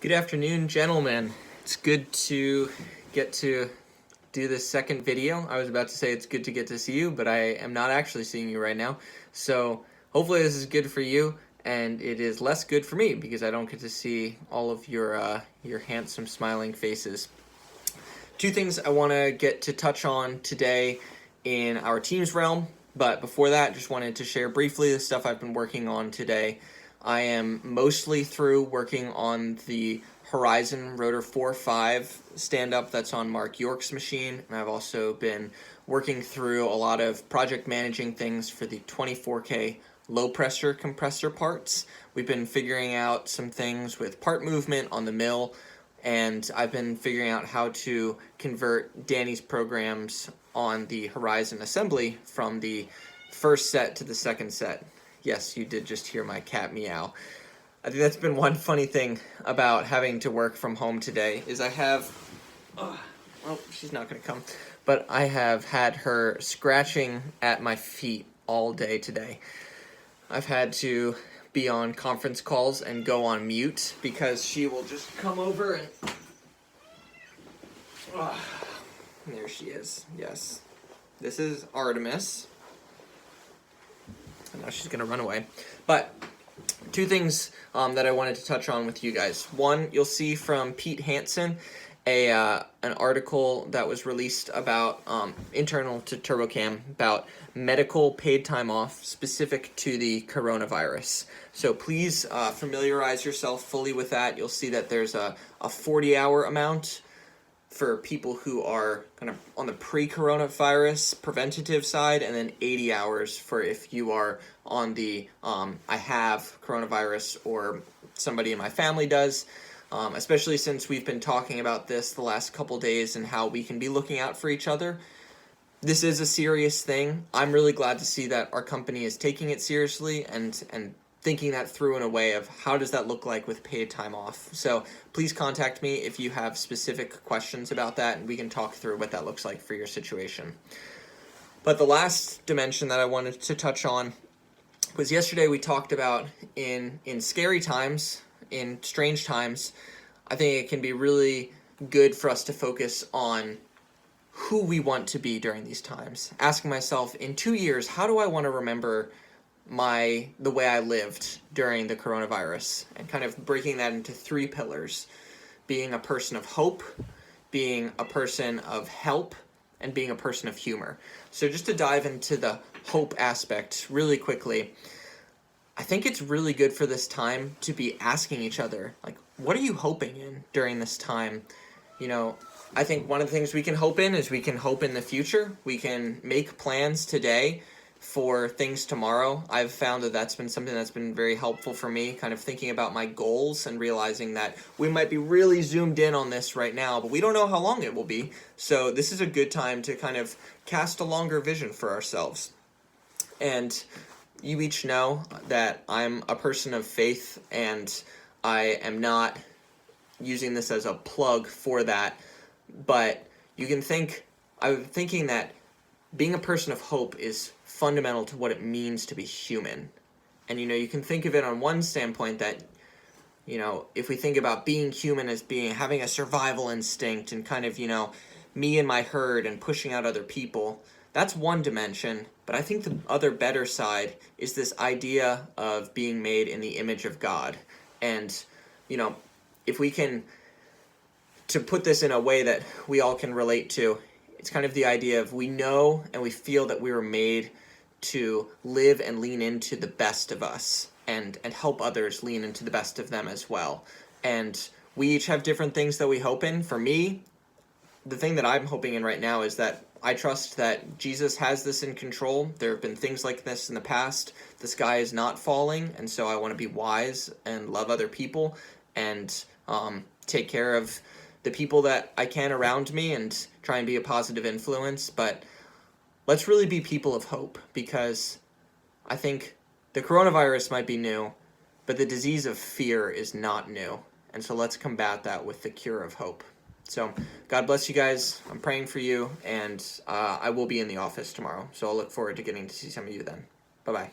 Good afternoon, gentlemen. It's good to get to do this second video. I was about to say it's good to get to see you, but I am not actually seeing you right now. So hopefully this is good for you, and it is less good for me because I don't get to see all of your handsome, smiling faces. Two things I want to get to touch on today in our team's realm, but before that, just wanted to share briefly the stuff I've been working on today. I am mostly through working on the Horizon Rotor 4.5 stand-up that's on Mark York's machine, and I've also been working through a lot of project managing things for the 24K low-pressure compressor parts. We've been figuring out some things with part movement on the mill, and I've been figuring out how to convert Danny's programs on the Horizon assembly from the first set to the second set. Yes, you did just hear my cat meow. I think that's been one funny thing about having to work from home today is I have, well, she's not going to come, but I have had her scratching at my feet all day today. I've had to be on conference calls and go on mute because she will just come over and there she is. Yes, this is Artemis, and now she's gonna run away. But two things that I wanted to touch on with you guys. One, you'll see from Pete Hansen an article that was released about internal to TurboCam about medical paid time off specific to the coronavirus. So please familiarize yourself fully with that. You'll see that there's a 40-hour amount for people who are kind of on the pre-coronavirus preventative side, and then 80 hours for if you are on the I have coronavirus or somebody in my family does. Especially since we've been talking about this the last couple days and how we can be looking out for each other. This is a serious thing. I'm really glad to see that our company is taking it seriously and thinking that through in a way of how does that look like with paid time off. So please contact me if you have specific questions about that, and we can talk through what that looks like for your situation. But the last dimension that I wanted to touch on was yesterday we talked about in scary times, in strange times, I think it can be really good for us to focus on who we want to be during these times. Asking myself, in 2 years, how do I want to remember the way I lived during the coronavirus? And kind of breaking that into three pillars. Being a person of hope, being a person of help, and being a person of humor. So just to dive into the hope aspect really quickly, I think it's really good for this time to be asking each other, like, what are you hoping in during this time? You know, I think one of the things we can hope in is we can hope in the future. We can make plans today for things tomorrow. I've found that that's been something that's been very helpful for me, kind of thinking about my goals and realizing that we might be really zoomed in on this right now, but we don't know how long it will be. So this is a good time to kind of cast a longer vision for ourselves. And you each know that I'm a person of faith, and I am not using this as a plug for that, but you can think, I'm thinking that being a person of hope is fundamental to what it means to be human. And, you can think of it on one standpoint that, if we think about being human as having a survival instinct and kind of, me and my herd and pushing out other people, that's one dimension, but I think the other better side is this idea of being made in the image of God. And, if we can, to put this in a way that we all can relate to, it's kind of the idea of we know and we feel that we were made to live and lean into the best of us and help others lean into the best of them as well. And we each have different things that we hope in. For me, the thing that I'm hoping in right now is that I trust that Jesus has this in control. There have been things like this in the past. The sky is not falling, and so I want to be wise and love other people and take care of the people that I can around me and try and be a positive influence. But let's really be people of hope, because I think the coronavirus might be new, but the disease of fear is not new. And so let's combat that with the cure of hope. So God bless you guys. I'm praying for you, and I will be in the office tomorrow. So I'll look forward to getting to see some of you then. Bye-bye.